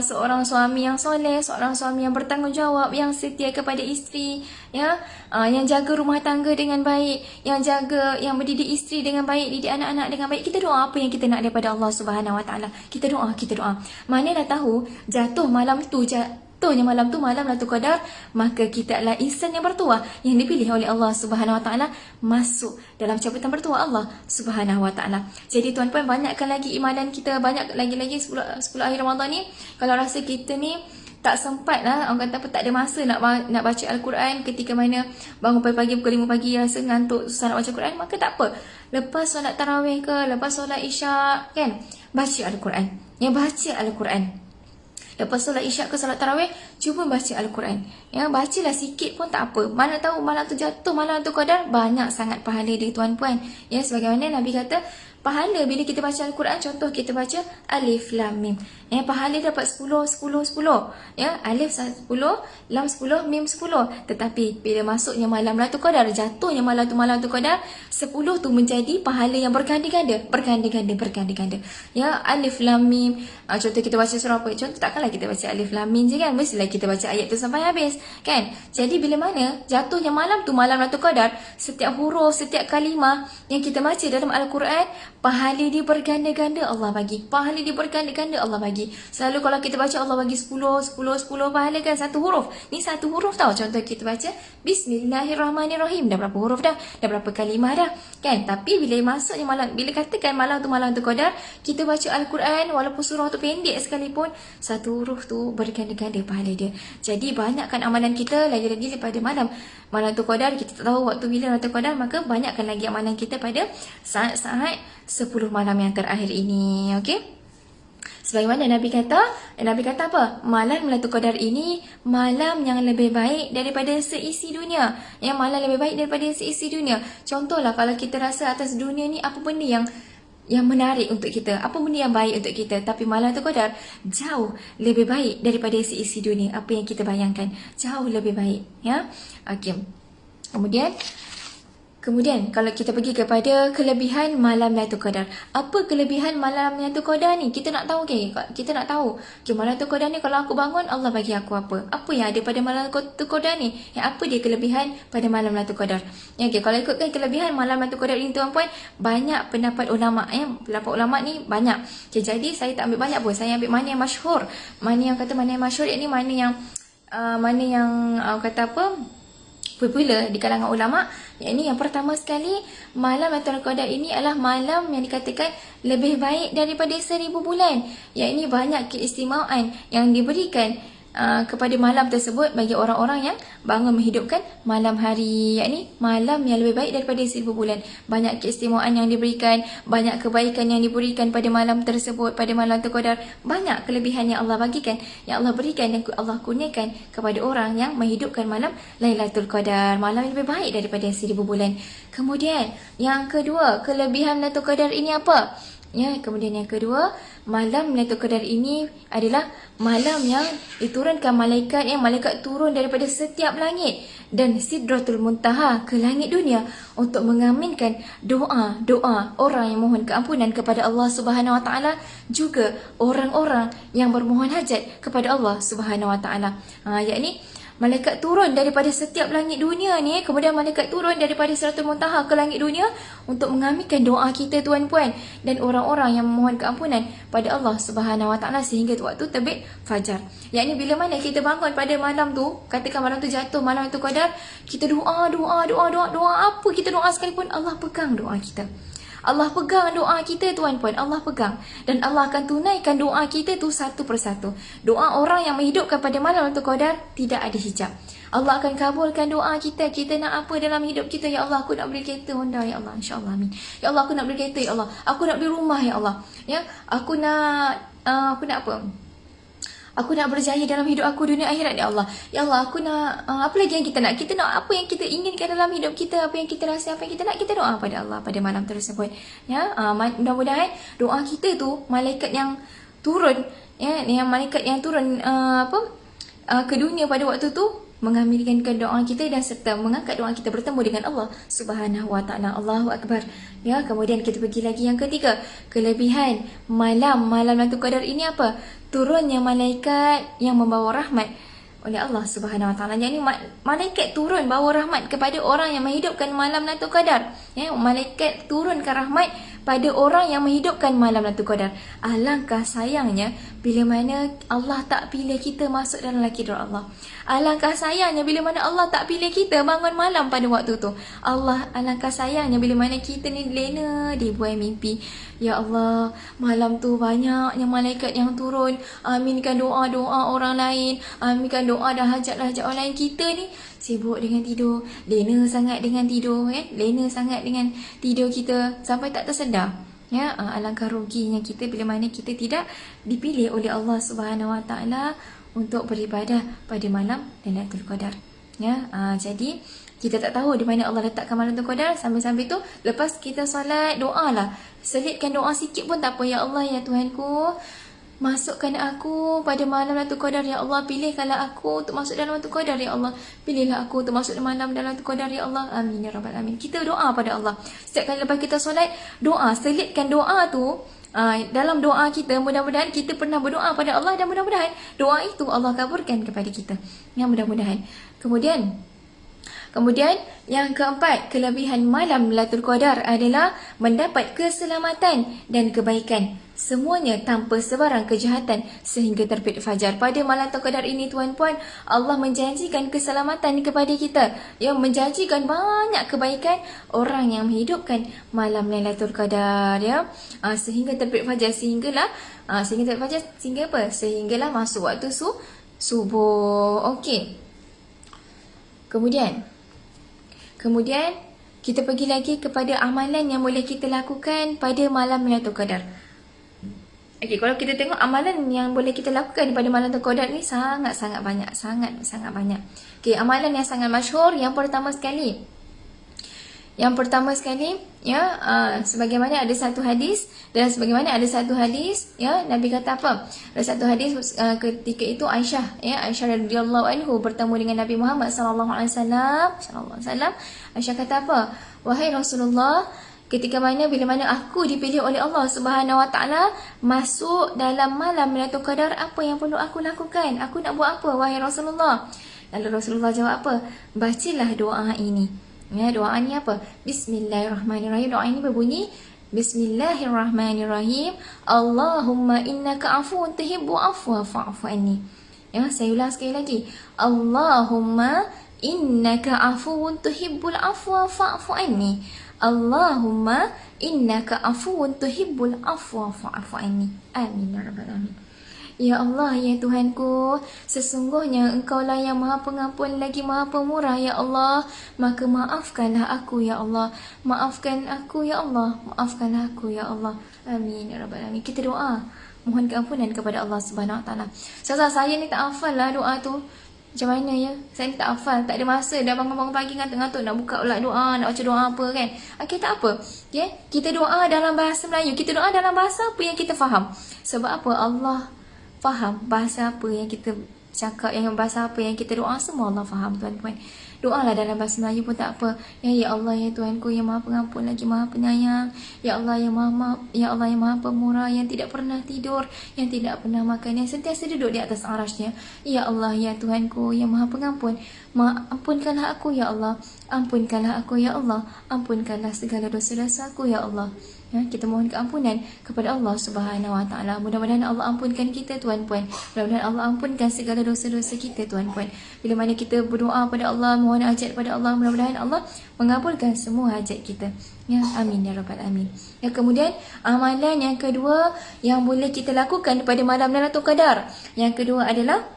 seorang suami yang soleh, seorang suami yang bertanggungjawab, yang setia kepada isteri, ya, yang jaga rumah tangga dengan baik, yang jaga, yang mendidik isteri dengan baik, didik anak-anak dengan baik. Kita doa apa yang kita nak daripada Allah Subhanahu wa taala. Kita doa, kita doa. Mana dah tahu jatuh malam tu, jatuhnya malam tu malam Lailatul Qadar, maka kita adalah insan yang bertuah yang dipilih oleh Allah Subhanahu wa taala masuk dalam cabutan bertuah Allah Subhanahu wa taala. Jadi tuan-puan, banyakkan lagi imanan kita, banyak lagi 10 akhir Ramadan ni. Kalau rasa kita ni tak sempat lah, orang kata apa, tak ada masa nak baca Al-Quran, ketika mana bangun pagi-pagi pukul 5 pagi rasa ngantuk, susah nak baca Quran, maka tak apa, lepas solat tarawih ke, lepas solat isyak kan, baca Al-Quran. Ya, baca Al-Quran. Lepas solat isyak ke solat tarawih, cuba baca Al-Quran. Ya, bacalah sikit pun tak apa. Mana tahu malam tu jatuh malam tu qadar, banyak sangat pahala dia tuan-puan. Ya, sebagaimana Nabi kata, pahala bila kita baca Al-Quran, contoh kita baca Alif Lam Mim. Ya, pahala dapat 10, 10, 10. Ya, Alif 10, Lam 10, Mim 10. Tetapi bila masuknya malam Lailatul Qadar, jatuhnya malam tu qadar, 10 tu menjadi pahala yang berganda-ganda, berganda-ganda. Ya, Alif Lam Mim. Contoh kita baca surah apa? Contoh takkanlah kita baca Alif Lam Mim je kan? Mestilah kita baca ayat tu sampai habis, kan? Jadi bila mana jatuhnya malam tu malam Lailatul Qadar, setiap huruf, setiap kalimah yang kita baca dalam Al-Quran, pahala dia berganda-ganda Allah bagi. Pahala dia berganda-ganda Allah bagi. Selalu kalau kita baca Allah bagi 10 pahala kan satu huruf. Ni satu huruf tau. Contoh kita baca Bismillahirrahmanirrahim. Dah berapa huruf dah? Dah berapa kalimah dah? Kan? Tapi bila masuknya malam, bila katakan malam tu qadar, kita baca Al-Quran walaupun surah tu pendek sekalipun, satu huruf tu berganda-ganda pahala dia. Jadi banyakkan amalan kita lagi-lagi pada malam tu qadar. Kita tak tahu waktu bila Lailatul Qadar, maka banyakkan lagi amalan kita pada saat-saat 10 malam yang terakhir ini. Okey? Sebagaimana Nabi kata apa? Malam Lailatul Qadar ini malam yang lebih baik daripada seisi dunia. Yang malam lebih baik daripada seisi dunia. Contohlah kalau kita rasa atas dunia ni apa benda yang menarik untuk kita, apa benda yang baik untuk kita, tapi malam Lailatul Qadar jauh lebih baik daripada seisi dunia. Apa yang kita bayangkan, jauh lebih baik, ya. Okey. Kemudian kalau kita pergi kepada kelebihan malam Lailatul Qadar. Apa kelebihan malam Lailatul Qadar ni? Kita nak tahu, okay? Kita nak tahu. Okay, malam Lailatul Qadar ni kalau aku bangun, Allah bagi aku apa? Apa yang ada pada malam Lailatul Qadar ni? Yang apa dia kelebihan pada malam Lailatul Qadar? Ya, okay, kalau ikutkan kelebihan malam Lailatul Qadar ini tuan-puan, banyak pendapat ulama, ya. Pendapat ulama ni banyak. Okay, jadi saya tak ambil banyak pun. Saya ambil mana yang masyhur. Mana yang kata mana yang masyhur, yakni mana yang kata apa? Popular di kalangan ulama. Yang pertama sekali, malam Lailatul Qadar ini adalah malam yang dikatakan lebih baik daripada 1000 bulan. Yang ini banyak keistimewaan yang diberikan kepada malam tersebut bagi orang-orang yang bangun menghidupkan malam hari, yakni malam yang lebih baik daripada 1000 bulan. Banyak keistimewaan yang diberikan, banyak kebaikan yang diberikan pada malam tersebut, pada malam Lailatul Qadar. Banyak kelebihan yang Allah bagikan, yang Allah berikan, yang Allah kurniakan kepada orang yang menghidupkan malam Lailatul Qadar, malam yang lebih baik daripada 1000 bulan. Kemudian yang kedua, kelebihan Lailatul Qadar ini apa? Ya, kemudian yang kedua, malam Lailatul Qadar ini adalah malam yang diturunkan malaikat, yang malaikat turun daripada setiap langit dan Sidratul Muntaha ke langit dunia untuk mengaminkan doa-doa orang yang mohon keampunan kepada Allah Subhanahu wa taala, juga orang-orang yang bermohon hajat kepada Allah Subhanahu wa taala. Yakni malaikat turun daripada setiap langit dunia ni, kemudian malaikat turun daripada Sidratul Muntaha ke langit dunia untuk mengaminkan doa kita tuan-puan dan orang-orang yang memohon keampunan pada Allah Subhanahu wa taala sehingga waktu terbit fajar. Yakni bila mana kita bangun pada malam tu, katakan malam tu jatuh malam tu qadar, kita doa apa kita doa sekalipun, Allah pegang doa kita. Allah pegang doa kita tuan-puan, Allah pegang. Dan Allah akan tunaikan doa kita tu satu persatu. Doa orang yang menghidupkan pada malam Lailatul Qadar tidak ada hijab. Allah akan kabulkan doa kita. Kita nak apa dalam hidup kita? Ya Allah, aku nak beli kereta Honda, ya Allah, insya-Allah, amin. Ya Allah, aku nak beli kereta, ya Allah. Aku nak beli rumah, ya Allah. Ya, aku nak aku nak apa? Aku nak berjaya dalam hidup aku dunia akhirat ya Allah. Ya Allah, aku nak apa lagi yang kita nak? Kita nak apa yang kita inginkan dalam hidup kita, apa yang kita rasa, apa yang kita nak, kita doa pada Allah pada malam tersebut. Ya, mudah-mudahan doa kita tu malaikat yang turun, ya, yang malaikat yang turun ke dunia pada waktu tu mengaminkan doa kita dan serta mengangkat doa kita bertemu dengan Allah Subhanahu wa taala. Allahu akbar. Ya, kemudian kita pergi lagi yang ketiga, kelebihan malam Lailatul Qadar ini apa? Turunnya malaikat yang membawa rahmat oleh Allah Subhanahu wa taala. Jadi malaikat turun bawa rahmat kepada orang yang menghidupkan malam Lailatul Qadar. Ya, malaikat turunkan rahmat pada orang yang menghidupkan malam Lailatul Qadar. Alangkah sayangnya bila mana Allah tak pilih kita masuk dalam tidur Allah. Alangkah sayangnya bila mana Allah tak pilih kita bangun malam pada waktu tu. Alangkah sayangnya bila mana kita ni lena dibuai mimpi. Ya Allah, malam tu banyaknya malaikat yang turun, aminkan doa-doa orang lain, aminkan doa dan hajat-hajat orang lain. Kita ni sibuk dengan tidur, lena sangat dengan tidur, lena sangat dengan tidur kita sampai tak tersedar. Ya, alangkah ruginya kita bila mana kita tidak dipilih oleh Allah Subhanahu wa taala untuk beribadah pada malam Lailatul Qadar. Ya, jadi kita tak tahu di mana Allah letakkan malam Lailatul Qadar. Sambil-sambil tu lepas kita solat, doalah. Selitkan doa sikit pun tak apa. Ya Allah, ya Tuhanku, masukkan aku pada malam Lailatul Qadar ya Allah. Pilihkanlah aku untuk masuk dalam Lailatul Qadar ya Allah. Pilihlah aku untuk masuk dalam malam Lailatul Qadar ya Allah. Amin ya rabbal alamin. Kita doa pada Allah. Setiap kali lepas kita solat, doa, selitkan doa tu. Dalam doa kita, mudah-mudahan kita pernah berdoa pada Allah dan mudah-mudahan doa itu Allah kabulkan kepada kita. Ya, mudah-mudahan. Kemudian yang keempat, kelebihan malam Lailatul Qadar adalah mendapat keselamatan dan kebaikan. Semuanya tanpa sebarang kejahatan sehingga terbit fajar. Pada malam Lailatul Qadar ini tuan-puan, Allah menjanjikan keselamatan kepada kita. Ya, menjanjikan banyak kebaikan orang yang menghidupkan malam Lailatul Qadar, ya. Sehingga terbit fajar, sehinggalah sehinggalah masuk waktu subuh. Okey. Kemudian kita pergi lagi kepada amalan yang boleh kita lakukan pada malam Lailatul Qadar. Okey, kalau kita tengok amalan yang boleh kita lakukan pada malam Lailatul Qadar ni sangat-sangat banyak, sangat-sangat banyak. Okey, amalan yang sangat masyhur yang pertama sekali, ya, sebagaimana ada satu hadis, ya, Nabi kata apa? Ada satu hadis ketika itu Aisyah radhiyallahu anhu bertemu dengan Nabi Muhammad sallallahu alaihi wasallam. Aisyah kata apa? Wahai Rasulullah, bila mana aku dipilih oleh Allah Subhanahu wa taala masuk dalam malam Lailatul Qadar, apa yang perlu aku lakukan? Aku nak buat apa wahai Rasulullah? Lalu Rasulullah jawab apa? Bacalah doa ini. Ya, doa ni apa? Bismillahirrahmanirrahim. Doa ini berbunyi Bismillahirrahmanirrahim. Allahumma innaka afuwun tuhibbul afwa fa'fu anni. Ya, saya ulang sekali lagi. Allahumma innaka afuwun tuhibbul afwa fa'fu anni. Allahumma innaka afuwun tuhibbul afwa fa'fu anni. Amin ya rabbal alamin. Ya Allah, ya Tuhanku, sesungguhnya Engkaulah yang Maha Pengampun lagi Maha Pemurah, ya Allah. Maka maafkanlah aku, ya Allah. Maafkan aku, ya Allah. Maafkanlah aku, ya Allah. Amin ya rabbal alamin. Kita doa mohon keampunan kepada Allah Subhanahu wa taala. Saya ni tak hafal lah doa tu. Macam mana ya? Saya ni tak hafal, tak ada masa dah bangun-bangun pagi ngantuk-ngantuk nak buka ulat doa, nak baca doa apa kan. Okey, tak apa. Okay? Kita doa dalam bahasa Melayu. Kita doa dalam bahasa apa yang kita faham. Sebab apa? Allah faham bahasa apa yang kita cakap, yang bahasa apa yang kita doa, semua Allah faham tuan-tuan. Doalah dalam bahasa Melayu pun tak apa. Ya Allah, ya Tuhanku yang Maha Pengampun lagi Maha Penyayang. Ya Allah yang Maha Pemurah, yang tidak pernah tidur, yang tidak pernah makan, yang sentiasa duduk di atas arasy-Nya. Ya Allah, ya Tuhanku yang Maha Pengampun, ampunkanlah aku ya Allah. Ampunkanlah aku ya Allah. Ampunkanlah segala dosa-dosa aku ya Allah. Ya, kita mohon keampunan kepada Allah Subhanahu wa taala. Mudah-mudahan Allah ampunkan kita tuan-puan. Mudah-mudahan Allah ampunkan segala dosa-dosa kita tuan-puan. Bila mana kita berdoa pada Allah, mohon hajat pada Allah, mudah-mudahan Allah mengabulkan semua hajat kita. Ya, amin ya rabbal alamin. Ya, kemudian amalan yang kedua yang boleh kita lakukan pada malam Lailatul Qadar. Yang kedua adalah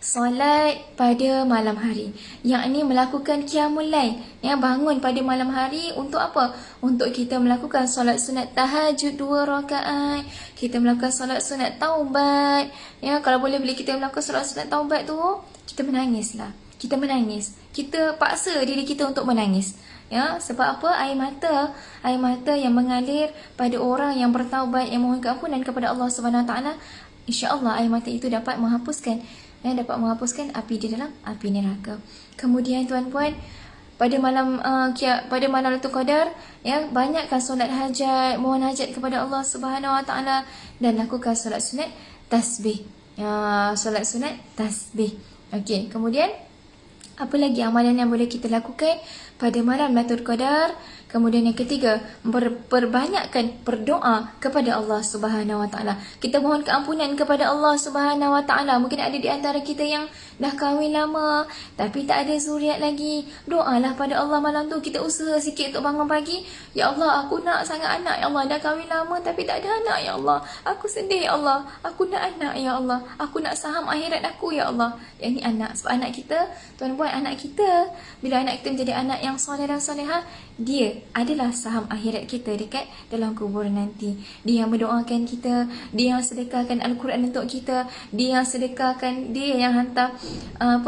solat pada malam hari, yakni melakukan qiyamul lail, ya, bangun pada malam hari untuk apa? Untuk kita melakukan solat sunat tahajud 2 rakaat, kita melakukan solat sunat taubat, ya, kalau boleh bila kita melakukan solat sunat taubat tu, kita menangislah, kita menangis, kita paksa diri kita untuk menangis. Ya, sebab apa? Air mata yang mengalir pada orang yang bertaubat, yang mohon keampunan kepada Allah Subhanahu Wa Taala, insya-Allah air mata itu dapat menghapuskan, ya, dapat menghapuskan api di dalam api neraka. Kemudian tuan-puan, pada malam Lailatul Qadar, ya, banyakkan solat hajat, mohon hajat kepada Allah Subhanahu Wa Taala dan lakukan solat sunat tasbih. Ya, solat sunat tasbih. Okey, kemudian apa lagi amalan yang boleh kita lakukan pada malam Lailatul Qadar? Kemudian yang ketiga, perbanyakkan berdoa kepada Allah Subhanahu Wa Taala. Kita mohon keampunan kepada Allah Subhanahu Wa Taala. Mungkin ada di antara kita yang dah kahwin lama tapi tak ada zuriat lagi. Doalah pada Allah malam tu. Kita usaha sikit untuk bangun pagi. Ya Allah, aku nak sangat anak. Ya Allah, dah kahwin lama tapi tak ada anak. Ya Allah, aku sedih. Ya Allah, aku nak anak. Ya Allah, aku nak saham akhirat aku. Ya Allah, yang ni anak. Sebab anak kita, tuan-puan, anak kita, bila anak kita menjadi anak yang soleh dan solehah, dia adalah saham akhirat kita dekat dalam kubur nanti. Dia yang mendoakan kita, dia yang sedekahkan Al-Quran untuk kita, dia yang sedekahkan, dia yang hantar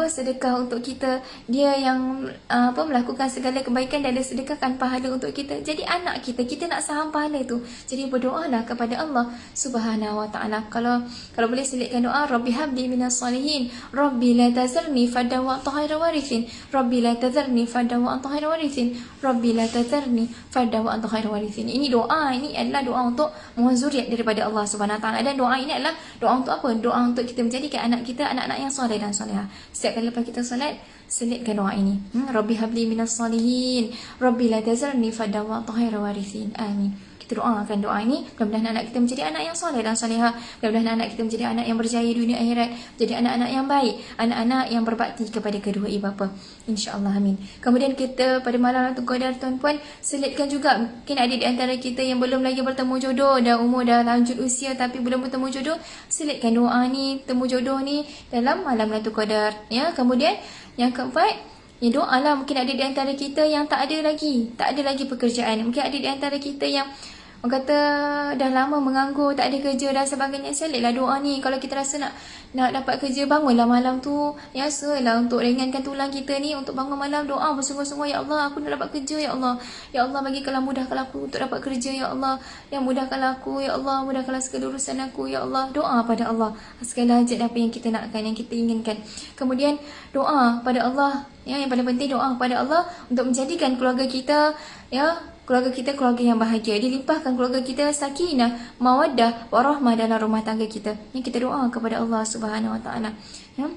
sedekah untuk kita, dia yang melakukan segala kebaikan dan dia sedekahkan pahala untuk kita. Jadi anak kita, kita nak saham pahala itu. Jadi berdoalah kepada Allah Subhanahu Wa Taala. Kalau boleh selitkan doa, Rabbi habli minas salihin, Rabbi la tazarni fadda wa anta khairu warithin, Rabbi la tazarni fadda wa anta khairu warithin, Rabbi la tazarni fadda wa anta khairu warithin. Ini doa, ini adalah doa untuk mohon zuriat daripada Allah Subhanahu Wa Taala, dan doa ini adalah doa untuk apa? Doa untuk kita menjadikan anak kita anak-anak yang soleh dan solehah. Setiap kali lepas kita solat, selitkan doa ini. Rabbi habli minas salihin, Rabbi la tazarni fadda wa anta khairu warithin. Amin. Kita doakan doa ini, mudah-mudahan anak kita menjadi anak yang soleh dan solehah, mudah-mudahan anak kita menjadi anak yang berjaya dunia akhirat, jadi anak-anak yang baik, anak-anak yang berbakti kepada kedua ibu bapa, insya-Allah, amin. Kemudian kita pada malam Lailatul Qadar, tuan-puan, selitkan juga, mungkin ada di antara kita yang belum lagi bertemu jodoh, dah umur dah lanjut usia tapi belum bertemu jodoh, selitkan doa ni, temu jodoh ni dalam malam Lailatul Qadar, ya. Kemudian yang keempat, ya, doalah. Mungkin ada di antara kita yang tak ada lagi pekerjaan. Mungkin ada di antara kita yang orang kata dah lama menganggur, tak ada kerja dan sebagainya. Selitlah doa ni. Kalau kita rasa nak dapat kerja, bangunlah malam tu. Biasalah untuk ringankan tulang kita ni, untuk bangun malam doa bersungguh-sungguh. Ya Allah, aku nak dapat kerja. Ya Allah, ya Allah, bagikanlah mudahkanlah aku untuk dapat kerja. Ya Allah, yang mudahkanlah aku. Ya Allah, mudahkanlah segala urusan aku. Ya Allah, doa pada Allah segala hajat apa yang kita nakkan, yang kita inginkan. Kemudian doa pada Allah, ya, yang paling penting doa pada Allah untuk menjadikan keluarga kita, ya, keluarga kita keluarga yang bahagia, dilimpahkan keluarga kita sakinah, mawaddah, warahmah dalam rumah tangga kita. Yang kita doa kepada Allah Subhanahu Wa Taala, ya.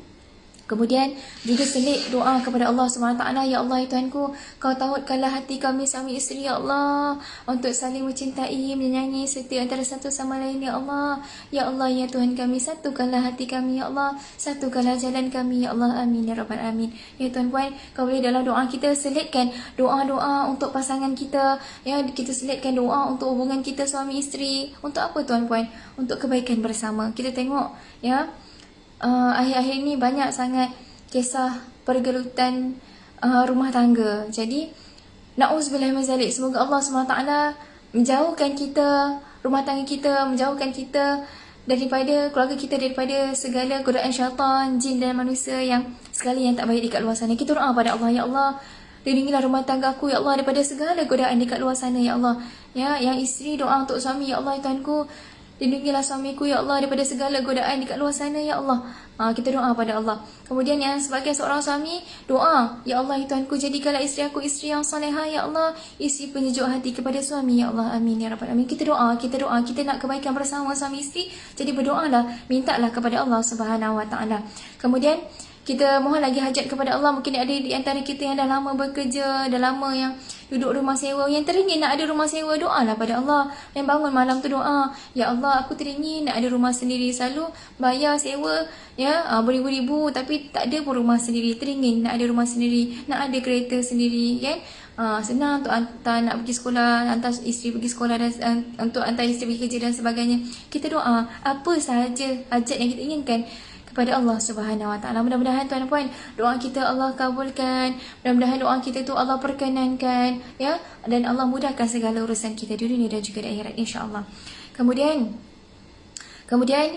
Kemudian juga selit doa kepada Allah SWT. Ya Allah, ya Tuhanku, Kau tautkanlah hati kami suami isteri, Ya Allah, untuk saling mencintai, menyayangi, setia antara satu sama lain, Ya Allah. Ya Allah, ya Tuhan kami, satukanlah hati kami, Ya Allah, satukanlah jalan kami, Ya Allah. Amin, ya Rabbal Alamin. Ya Tuan Puan, Kau boleh dalam doa kita selitkan doa-doa untuk pasangan kita, ya. Kita selitkan doa untuk hubungan kita suami isteri. Untuk apa Tuan Puan? Untuk kebaikan bersama. Kita tengok, ya, akhir-akhir ini banyak sangat kisah pergelutan rumah tangga. Jadi na'udzubillah min zalik, semoga Allah SWT menjauhkan kita, rumah tangga kita, menjauhkan kita daripada keluarga kita, daripada segala godaan syaitan, jin dan manusia yang sekali yang tak baik dekat luar sana. Kita doa pada Allah, Ya Allah, lindungilah rumah tangga aku, Ya Allah, daripada segala godaan dekat luar sana, Ya Allah. Ya, yang isteri doa untuk suami, Ya Allah, ya Tuhanku, lindungilah suamiku, Ya Allah, daripada segala godaan dekat luar sana, Ya Allah. Kita doa pada Allah. Kemudian yang sebagai seorang suami, doa, Ya Allah, ya Tuhanku, jadikanlah isteri aku isteri yang salehah, Ya Allah, isi penyejuk hati kepada suami, Ya Allah. Amin, ya Rabbal Alamin. Kita doa, kita nak kebaikan bersama suami isteri. Jadi berdoalah, mintalah kepada Allah Subhanahu Wa Taala. Kemudian kita mohon lagi hajat kepada Allah. Mungkin ada di antara kita yang dah lama bekerja, dah lama yang duduk rumah sewa, yang teringin nak ada rumah sewa, doalah pada Allah. Yang bangun malam tu doa, Ya Allah, aku teringin nak ada rumah sendiri. Selalu bayar sewa, ya, beribu-ribu tapi tak ada pun rumah sendiri. Teringin nak ada rumah sendiri, nak ada kereta sendiri, kan? Senang untuk hantar nak pergi sekolah, hantar isteri pergi sekolah, dan untuk hantar isteri pergi kerja dan sebagainya. Kita doa apa sahaja hajat yang kita inginkan pada Allah Subhanahu Wa Taala. Mudah-mudahan tuan-puan doa kita Allah kabulkan, mudah-mudahan doa kita tu Allah perkenankan, ya, dan Allah mudahkan segala urusan kita di dunia dan juga di akhirat, insya-Allah. Kemudian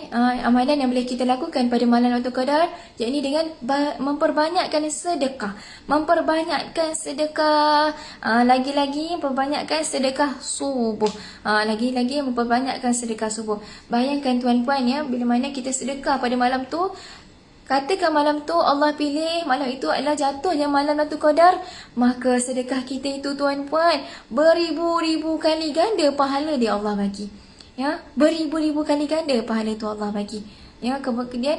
amalan yang boleh kita lakukan pada malam Lailatul Qadar, yakni dengan memperbanyakkan sedekah. Memperbanyakkan sedekah, lagi-lagi memperbanyakkan sedekah subuh. Lagi-lagi memperbanyakkan sedekah subuh. Bayangkan tuan-puan, ya, bila mana kita sedekah pada malam tu, katakan malam tu Allah pilih malam itu adalah jatuhnya malam Lailatul Qadar, maka sedekah kita itu tuan-puan beribu-ribu kali ganda pahala dia Allah bagi. Ya, beribu-ribu kali ganda pahala itu Allah bagi. Ya, kemudian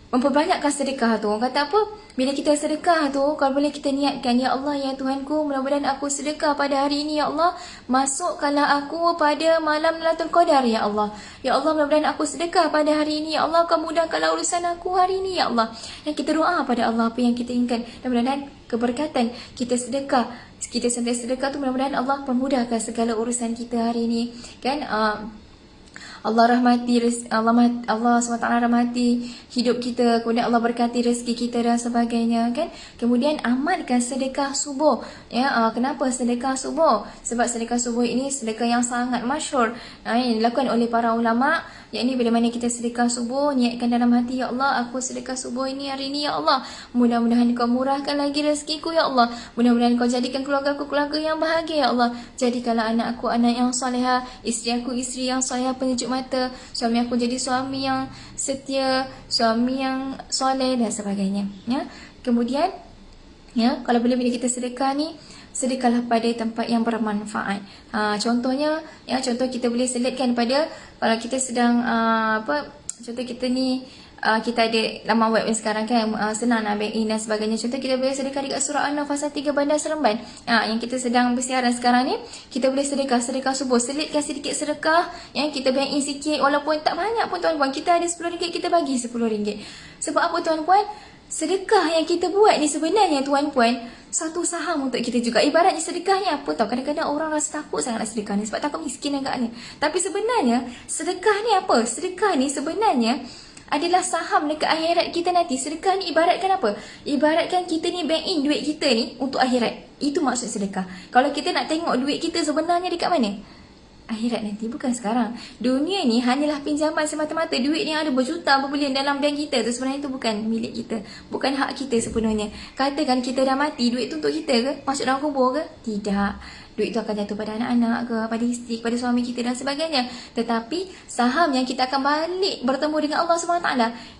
memperbanyakkan sedekah tu. Orang kata apa? Bila kita sedekah tu, kalau boleh kita niatkan, ya Allah, ya Tuhanku, mudah-mudahan aku sedekah pada hari ini, ya Allah, masukkanlah aku pada malam Lailatul Qadar, ya Allah. Ya Allah, mudah-mudahan aku sedekah pada hari ini, ya Allah, kau mudahkanlah urusan aku hari ini, ya Allah. Yang kita doa pada Allah apa yang kita inginkan, dan mudah-mudahan keberkatan kita sedekah, kita sentiasa sedekah tu, mudah-mudahan Allah permudahkan segala urusan kita hari ini, kan? Allah rahmati Allah SWT rahmati hidup kita, kemudian Allah berkati rezeki kita dan sebagainya, kan? Kemudian amalkan sedekah subuh, ya. Kenapa sedekah subuh? Sebab sedekah subuh ini sedekah yang sangat masyhur, yang dilakukan oleh para ulama, yakni bila mana kita sedekah subuh, niatkan dalam hati, ya Allah, aku sedekah subuh ini hari ini, ya Allah, mudah-mudahan kau murahkan lagi rezekiku, ya Allah, mudah-mudahan kau jadikan keluarga aku keluarga yang bahagia, ya Allah, jadikanlah anak aku anak yang solehah, isteri aku isteri yang solehah penyejuk mata, suami aku jadi suami yang setia, suami yang soleh dan sebagainya, ya. Kemudian, ya, kalau bila kita sedekah ni, sedekahlah pada tempat yang bermanfaat. Contohnya, ya, contoh kita boleh selitkan pada, kalau kita sedang contoh kita ni, kita ada laman web sekarang, kan, senang nak bank in dan sebagainya. Contoh kita boleh sedekah dekat surah An-Nur Fasal 3 Bandar Seremban, yang kita sedang bersiaran sekarang ni. Kita boleh sedekah subuh, selitkan sedikit sedekah, yang kita bank in sikit, walaupun tak banyak pun tuan-puan, kita ada RM10, kita bagi RM10. Sebab apa tuan-puan? Sedekah yang kita buat ni sebenarnya tuan-puan satu saham untuk kita juga. Ibaratnya sedekah ni apa tau, kadang-kadang orang rasa takut sangat nak sedekah ni sebab takut miskin agaknya. Tapi sebenarnya sedekah ni apa? Sedekah ni sebenarnya adalah saham dekat akhirat kita nanti. Sedekah ni ibaratkan apa? Ibaratkan kita ni bank in duit kita ni untuk akhirat. Itu maksud sedekah. Kalau kita nak tengok duit kita sebenarnya dekat mana? Akhirat nanti, bukan sekarang. Dunia ni hanyalah pinjaman semata-mata. Duit yang ada berjuta berbilion dalam bank kita tu sebenarnya itu bukan milik kita, bukan hak kita sepenuhnya. Katakan kita dah mati, duit tu untuk kita ke? Masuk dalam kubur ke? Tidak. Duit itu akan jatuh pada anak-anak ke, pada isteri, pada suami kita dan sebagainya. Tetapi saham yang kita akan balik bertemu dengan Allah SWT,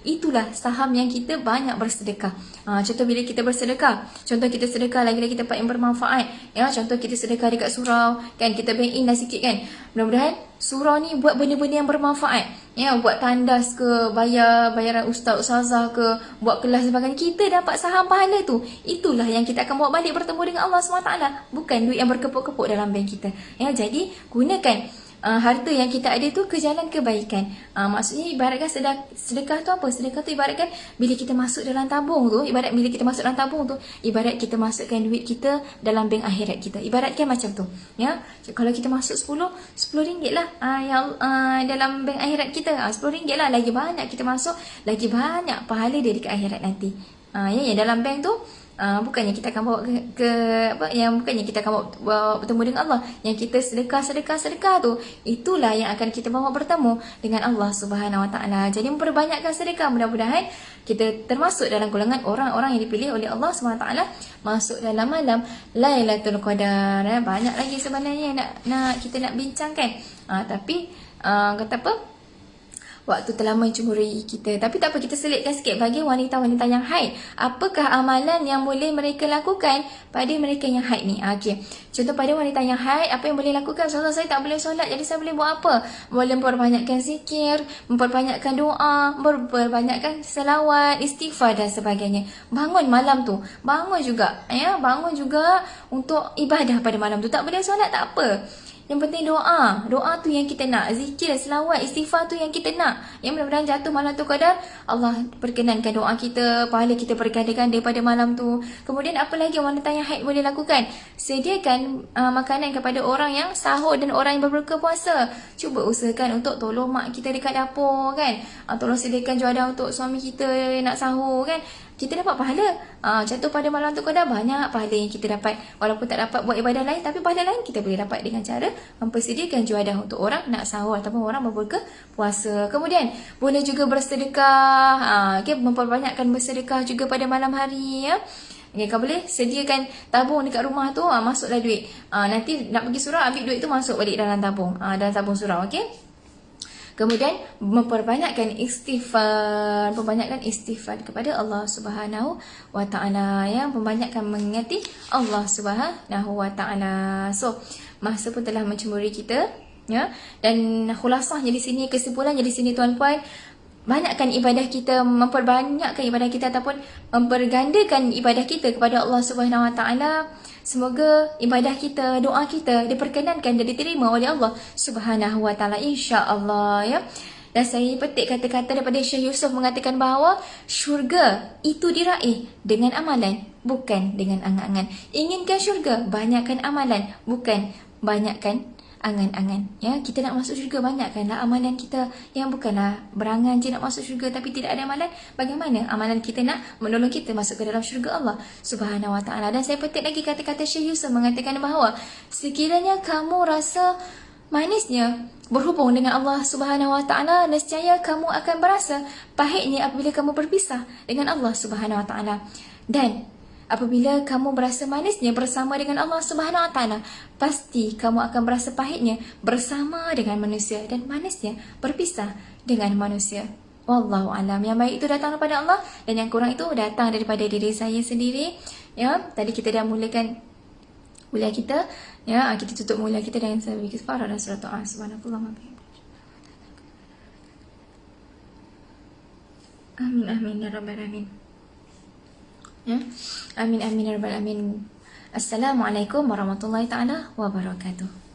itulah saham yang kita banyak bersedekah. Contoh bila kita bersedekah, contoh kita sedekah lagi-lagi tempat yang bermanfaat, ya. Contoh kita sedekah dekat surau, kan, kita bank in dah sikit, kan. Mudah-mudahan surau ni buat benda-benda yang bermanfaat, ya, buat tandas ke, bayaran ustaz ustazah ke, buat kelas sebagainya, kita dapat saham pahala tu. Itulah yang kita akan bawa balik bertemu dengan Allah SWT, bukan duit yang berkepuk-kepuk dalam bank kita, ya. Jadi gunakan harta yang kita ada tu ke jalan kebaikan. Maksudnya ibaratkan sedekah tu apa? Sedekah tu ibaratkan bila kita masuk dalam tabung tu, ibarat kita masukkan duit kita dalam bank akhirat kita. Ibaratkan macam tu, ya. Kalau kita masuk RM10 lah dalam bank akhirat kita, RM10 lah, lagi banyak kita masuk, lagi banyak pahala dia dekat akhirat nanti. Yang dalam bank tu bukannya kita akan bawa bukannya kita akan bawa bertemu dengan Allah. Yang kita sedekah tu, itulah yang akan kita bawa bertemu dengan Allah Subhanahu Wa Taala. Jadi memperbanyakkan sedekah, mudah-mudahan kita termasuk dalam golongan orang-orang yang dipilih oleh Allah Subhanahu Wa Taala masuk dalam malam Lailatul Qadar. Banyak lagi sebenarnya nak kita nak bincangkan, tapi kata apa, waktu telah mencemburui kita. Tapi tak apa, kita selitkan sikit bagi wanita-wanita yang haid. Apakah amalan yang boleh mereka lakukan pada mereka yang haid ni? Okey. Contoh pada wanita yang haid, apa yang boleh lakukan? Contoh saya tak boleh solat, jadi saya boleh buat apa? Boleh memperbanyakkan zikir, memperbanyakkan doa, memperbanyakkan selawat, istighfar dan sebagainya. Bangun malam tu, bangun juga, ya, bangun juga untuk ibadah pada malam tu. Tak boleh solat, tak apa. Yang penting doa. Doa tu yang kita nak. Zikir, selawat, istighfar tu yang kita nak. Yang mudah-mudahan jatuh malam tu qadar, Allah perkenankan doa kita, pahala kita berganda-ganda pada malam tu. Kemudian apa lagi wanita yang haid boleh lakukan? Sediakan makanan kepada orang yang sahur dan orang yang berbuka puasa. Cuba usahakan untuk tolong mak kita dekat dapur kan. Tolong sediakan juadah untuk suami kita nak sahur kan. Kita dapat pahala. Jatuh pada malam tu qadar, banyak pahala yang kita dapat. Walaupun tak dapat buat ibadah lain, tapi pahala lain kita boleh dapat dengan cara mempersediakan juadah untuk orang nak sahur ataupun orang berbuka puasa. Kemudian boleh juga bersedekah. Memperbanyakkan bersedekah juga pada malam hari ya. Kalau boleh sediakan tabung dekat rumah tu, masuklah duit. Nanti nak pergi surau, ambil duit tu masuk balik dalam tabung. Dalam tabung surau, okey. Kemudian memperbanyakkan istighfar, memperbanyakkan istighfar kepada Allah Subhanahu wa taala ya, memperbanyakkan mengingati Allah Subhanahu wa taala. So, masa pun telah mencemuri kita ya. Dan khulasahnya di sini, kesimpulannya di sini tuan-puan, banyakkan ibadah kita, memperbanyakkan ibadah kita ataupun mempergandakan ibadah kita kepada Allah Subhanahu wa taala. Semoga ibadah kita, doa kita diperkenankan dan diterima oleh Allah Subhanahu wa taala, insya-Allah ya. Dan saya petik kata-kata daripada Syekh Yusuf mengatakan bahawa syurga itu diraih dengan amalan, bukan dengan angan-angan. Inginkan syurga, banyakkan amalan, bukan banyakkan angan-angan ya. Kita nak masuk syurga, banyakkanlah amalan kita, yang bukanlah berangan je nak masuk syurga tapi tidak ada amalan. Bagaimana amalan kita nak menolong kita masuk ke dalam syurga Allah Subhanahu wa taala. Dan saya petik lagi kata-kata Syekh Yusuf mengatakan bahawa sekiranya kamu rasa manisnya berhubung dengan Allah Subhanahu wa taala, nescaya kamu akan berasa pahitnya apabila kamu berpisah dengan Allah Subhanahu wa taala. Dan apabila kamu berasa manisnya bersama dengan Allah Subhanahu wa taala, pasti kamu akan berasa pahitnya bersama dengan manusia dan manisnya berpisah dengan manusia. Wallahu alam. Yang baik itu datang daripada Allah dan yang kurang itu datang daripada diri saya sendiri. Ya, tadi kita dah mulakan mulia kita, ya, kita tutup mulia kita dengan sedikit istighfar dan surah doa. Subhanallah. Amin amin ya rabbal alamin. Ya. Amin amin ya rabbal alamin. Assalamualaikum warahmatullahi taala wabarakatuh.